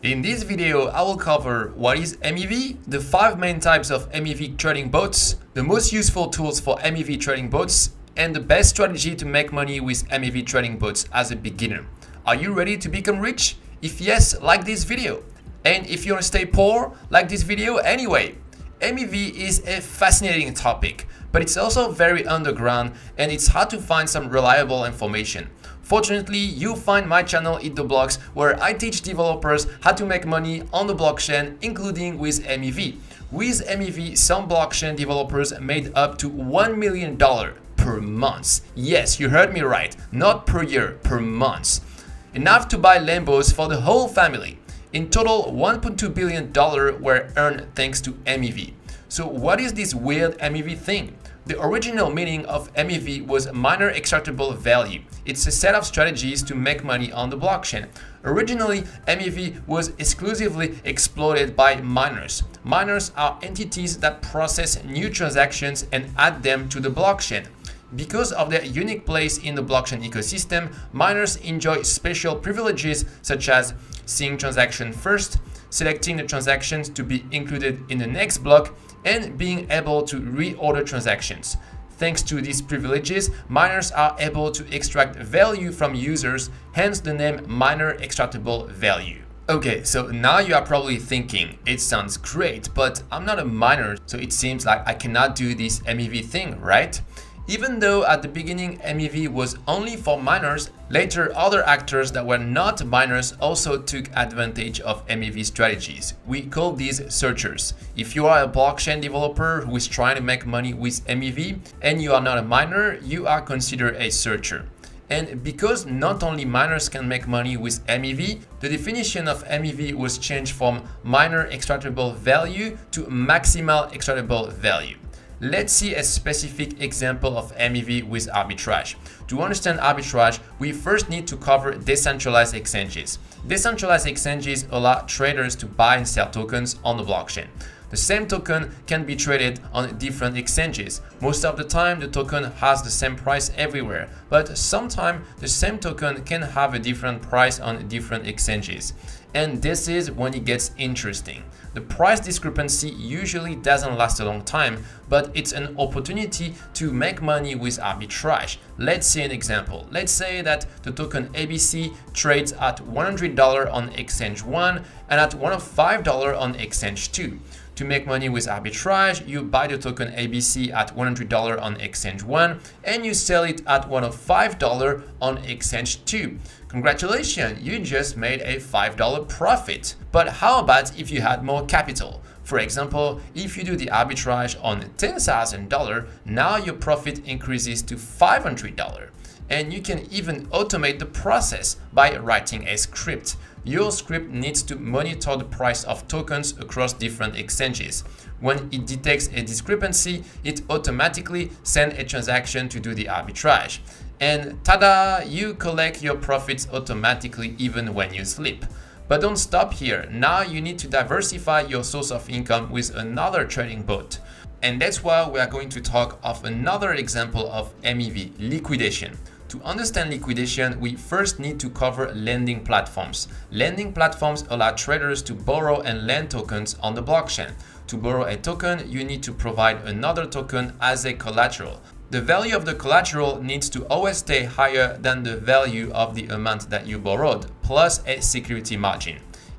In this video, I will cover what is MEV, the 5 main types of MEV trading bots, the most useful tools for MEV trading bots, and the best strategy to make money with MEV trading bots as a beginner. Are you ready to become rich? If yes, like this video. And if you want to stay poor, like this video anyway. MEV is a fascinating topic, but it's also very underground and it's hard to find some reliable information. Fortunately, you'll find my channel Eat the Blocks, where I teach developers how to make money on the blockchain, including with MEV. With MEV, some blockchain developers made up to $1 million per month. Yes, you heard me right, not per year, per month. Enough to buy Lambos for the whole family. In total, $1.2 billion were earned thanks to MEV. So what is this weird MEV thing? The original meaning of MEV was Miner Extractable Value. It's a set of strategies to make money on the blockchain. Originally, MEV was exclusively exploited by miners. Miners are entities that process new transactions and add them to the blockchain. Because of their unique place in the blockchain ecosystem, miners enjoy special privileges such as seeing transactions first, selecting the transactions to be included in the next block, and being able to reorder transactions. Thanks to these privileges, miners are able to extract value from users, hence the name Miner Extractable Value. Okay, so now you are probably thinking, it sounds great, but I'm not a miner, so it seems like I cannot do this MEV thing, right? Even though at the beginning MEV was only for miners, later other actors that were not miners also took advantage of MEV strategies. We call these searchers. If you are a blockchain developer who is trying to make money with MEV and you are not a miner, you are considered a searcher. And because not only miners can make money with MEV, the definition of MEV was changed from Miner Extractable Value to Maximal Extractable Value. Let's see a specific example of MEV with arbitrage. To understand arbitrage, we first need to cover decentralized exchanges. Decentralized exchanges allow traders to buy and sell tokens on the blockchain. The same token can be traded on different exchanges. Most of the time, the token has the same price everywhere, but sometimes the same token can have a different price on different exchanges. And this is when it gets interesting. The price discrepancy usually doesn't last a long time, but it's an opportunity to make money with arbitrage. Let's see an example. Let's say that the token ABC trades at $100 on exchange 1 and at $105 on exchange 2. To make money with arbitrage, you buy the token ABC at $100 on exchange 1 and you sell it at $105 on exchange 2. Congratulations, you just made a $5 profit. But how about if you had more capital? For example, if you do the arbitrage on $10,000, now your profit increases to $500. And you can even automate the process by writing a script. Your script needs to monitor the price of tokens across different exchanges. When it detects a discrepancy, it automatically sends a transaction to do the arbitrage. And tada, you collect your profits automatically even when you sleep. But don't stop here. Now you need to diversify your source of income with another trading bot. And that's why we are going to talk of another example of MEV, liquidation. To understand liquidation, we first need to cover lending platforms. Lending platforms allow traders to borrow and lend tokens on the blockchain. To borrow a token, you need to provide another token as a collateral. The value of the collateral needs to always stay higher than the value of the amount that you borrowed, plus a security margin.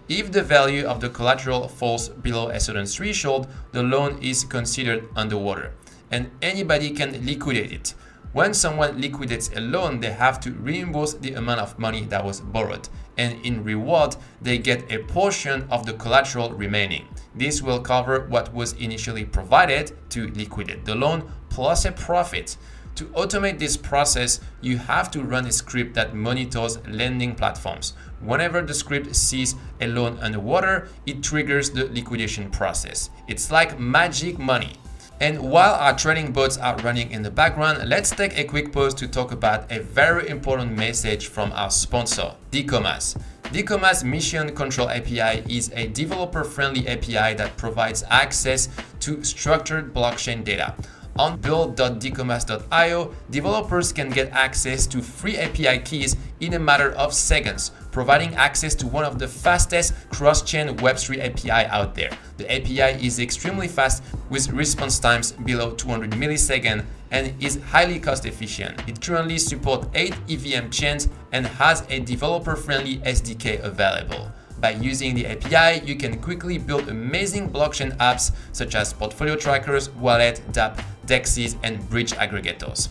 If the value of the collateral falls below a certain threshold, the loan is considered underwater, and anybody can liquidate it. When someone liquidates a loan, they have to reimburse the amount of money that was borrowed, and in reward, they get a portion of the collateral remaining. This will cover what was initially provided to liquidate the loan, plus a profit. To automate this process, you have to run a script that monitors lending platforms. Whenever the script sees a loan underwater, it triggers the liquidation process. It's like magic money. And while our trading bots are running in the background, let's take a quick pause to talk about a very important message from our sponsor, DComas. DComas Mission Control API is a developer-friendly API that provides access to structured blockchain data. On build.dcommerce.io, developers can get access to free API keys in a matter of seconds, providing access to one of the fastest cross-chain Web3 API out there. The API is extremely fast with response times below 200 milliseconds and is highly cost efficient. It currently supports 8 EVM chains and has a developer-friendly SDK available. By using the API, you can quickly build amazing blockchain apps such as portfolio trackers, wallet, dApp, DEXs, and bridge aggregators.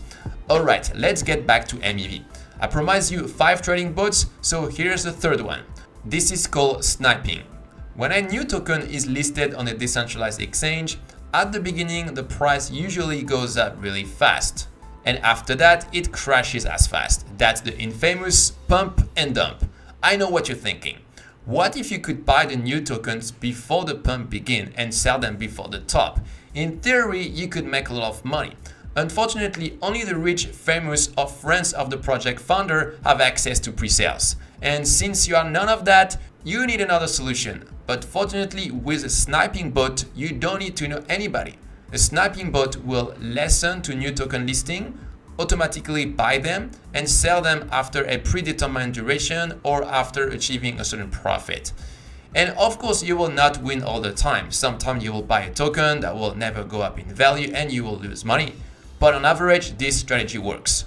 Alright, let's get back to MEV. I promised you 5 trading bots, so here's the third one. This is called sniping. When a new token is listed on a decentralized exchange, at the beginning the price usually goes up really fast. And after that, it crashes as fast. That's the infamous pump and dump. I know what you're thinking. What if you could buy the new tokens before the pump begins and sell them before the top? In theory, you could make a lot of money. Unfortunately, only the rich, famous, or friends of the project founder have access to pre-sales. And since you are none of that, you need another solution. But fortunately, with a sniping bot, you don't need to know anybody. A sniping bot will listen to new token listing, automatically buy them and sell them after a predetermined duration or after achieving a certain profit. And of course, you will not win all the time. Sometimes you will buy a token that will never go up in value and you will lose money. But on average, this strategy works.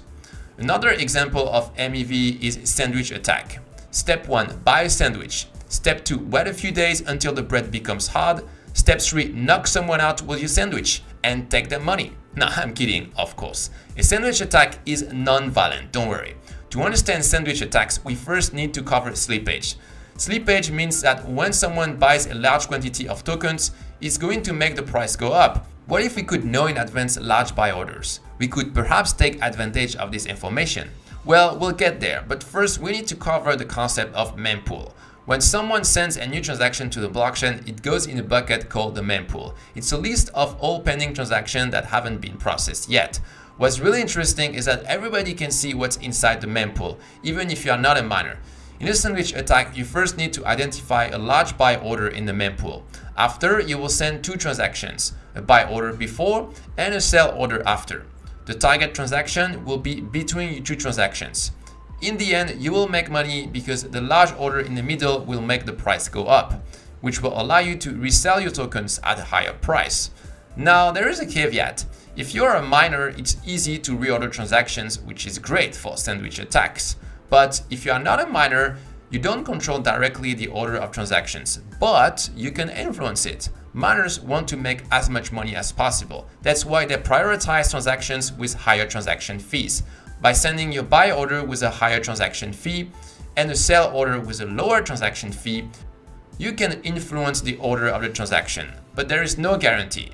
Another example of MEV is sandwich attack. Step 1, buy a sandwich. Step 2, wait a few days until the bread becomes hard. Step 3, knock someone out with your sandwich and take their money. No, I'm kidding, of course. A sandwich attack is non-violent, don't worry. To understand sandwich attacks, we first need to cover slippage. Slippage means that when someone buys a large quantity of tokens, it's going to make the price go up. What if we could know in advance large buy orders? We could perhaps take advantage of this information. Well, we'll get there, but first we need to cover the concept of mempool. When someone sends a new transaction to the blockchain, it goes in a bucket called the mempool. It's a list of all pending transactions that haven't been processed yet. What's really interesting is that everybody can see what's inside the mempool, even if you are not a miner. In a sandwich attack, you first need to identify a large buy order in the mempool. After, you will send 2 transactions, a buy order before and a sell order after. The target transaction will be between 2 transactions. In the end, you will make money because the large order in the middle will make the price go up, which will allow you to resell your tokens at a higher price. Now, there is a caveat. If you're a miner, it's easy to reorder transactions, which is great for sandwich attacks. But if you are not a miner, you don't control directly the order of transactions, but you can influence it. Miners want to make as much money as possible. That's why they prioritize transactions with higher transaction fees. By sending your buy order with a higher transaction fee and a sell order with a lower transaction fee, you can influence the order of the transaction, but there is no guarantee.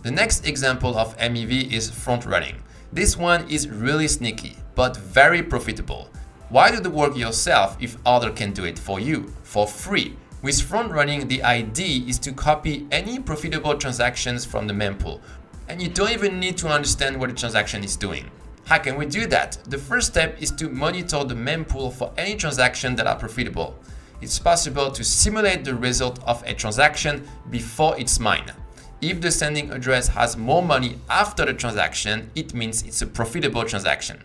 The next example of MEV is front running. This one is really sneaky, but very profitable. Why do the work yourself if others can do it for you, for free? With front running, the idea is to copy any profitable transactions from the mempool, and you don't even need to understand what the transaction is doing. How can we do that? The first step is to monitor the mempool for any transactions that are profitable. It's possible to simulate the result of a transaction before it's mined. If the sending address has more money after the transaction, it means it's a profitable transaction.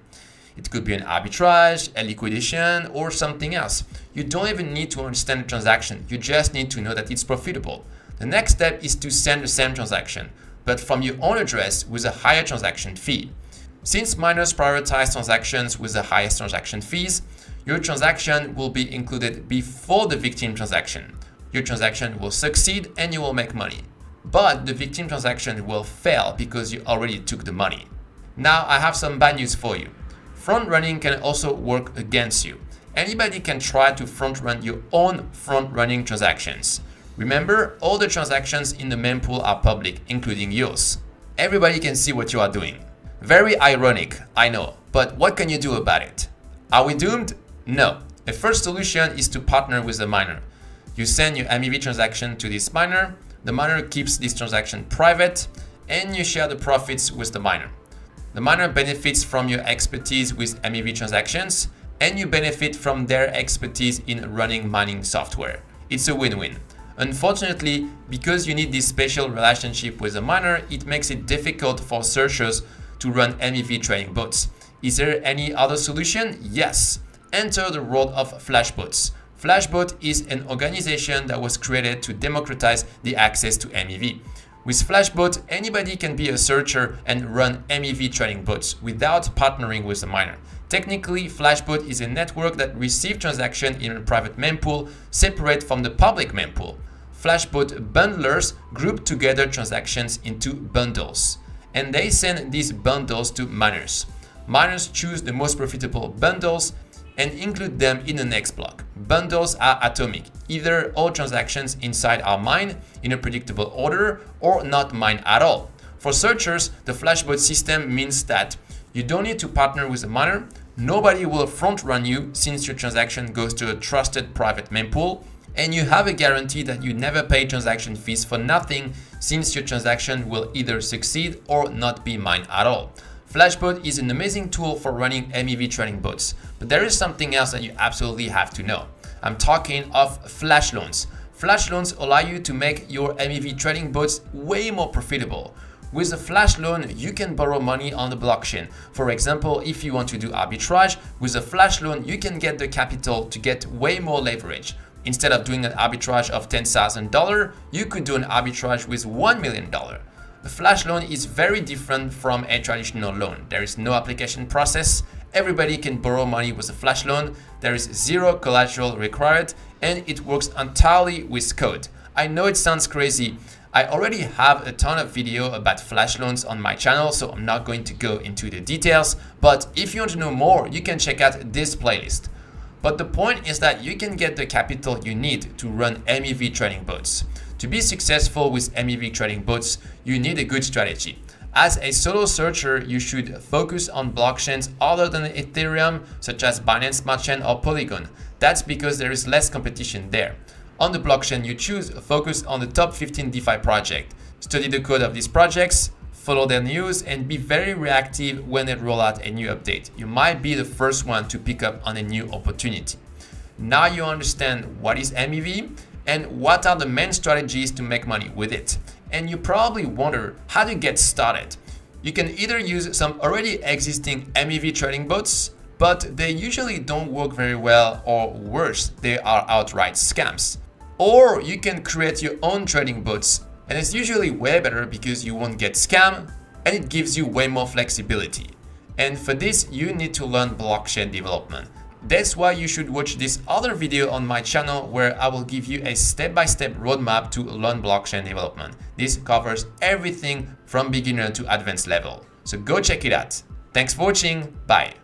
It could be an arbitrage, a liquidation, or something else. You don't even need to understand the transaction, you just need to know that it's profitable. The next step is to send the same transaction, but from your own address with a higher transaction fee. Since miners prioritize transactions with the highest transaction fees, your transaction will be included before the victim transaction. Your transaction will succeed and you will make money. But the victim transaction will fail because you already took the money. Now I have some bad news for you. Front running can also work against you. Anybody can try to front run your own front running transactions. Remember, all the transactions in the mempool are public, including yours. Everybody can see what you are doing. Very ironic, I know, but what can you do about it? Are we doomed? No. A first solution is to partner with the miner. You send your MEV transaction to this miner, the miner keeps this transaction private, and you share the profits with the miner. The miner benefits from your expertise with MEV transactions, and you benefit from their expertise in running mining software. It's a win-win. Unfortunately, because you need this special relationship with a miner, it makes it difficult for searchers to run MEV trading bots. Is there any other solution? Yes. Enter the world of Flashbots. Flashbot is an organization that was created to democratize the access to MEV. With Flashbot, anybody can be a searcher and run MEV trading bots without partnering with a miner. Technically, Flashbot is a network that receives transactions in a private mempool separate from the public mempool. Flashbot bundlers group together transactions into bundles, and they send these bundles to miners. Miners choose the most profitable bundles and include them in the next block. Bundles are atomic. Either all transactions inside are mined in a predictable order or not mined at all. For searchers, the Flashbot system means that you don't need to partner with a miner. Nobody will front run you since your transaction goes to a trusted private mempool, and you have a guarantee that you never pay transaction fees for nothing since your transaction will either succeed or not be mined at all. Flashbot is an amazing tool for running MEV trading bots, but there is something else that you absolutely have to know. I'm talking of flash loans. Flash loans allow you to make your MEV trading bots way more profitable. With a flash loan, you can borrow money on the blockchain. For example, if you want to do arbitrage, with a flash loan, you can get the capital to get way more leverage. Instead of doing an arbitrage of $10,000, you could do an arbitrage with $1 million. A flash loan is very different from a traditional loan. There is no application process. Everybody can borrow money with a flash loan. There is zero collateral required, and it works entirely with code. I know it sounds crazy. I already have a ton of video about flash loans on my channel, so I'm not going to go into the details. But if you want to know more, you can check out this playlist. But the point is that you can get the capital you need to run MEV trading bots. To be successful with MEV trading bots, you need a good strategy. As a solo searcher, you should focus on blockchains other than Ethereum, such as Binance Smart Chain or Polygon. That's because there is less competition there. On the blockchain you choose, focus on the top 15 DeFi projects. Study the code of these projects, follow their news, and be very reactive when they roll out a new update. You might be the first one to pick up on a new opportunity. Now you understand what is MEV and what are the main strategies to make money with it. And you probably wonder how to get started. You can either use some already existing MEV trading bots, but they usually don't work very well, or worse, they are outright scams. Or you can create your own trading bots, and it's usually way better because you won't get scammed and it gives you way more flexibility. And for this, you need to learn blockchain development. That's why you should watch this other video on my channel where I will give you a step-by-step roadmap to learn blockchain development. This covers everything from beginner to advanced level. So go check it out. Thanks for watching. Bye.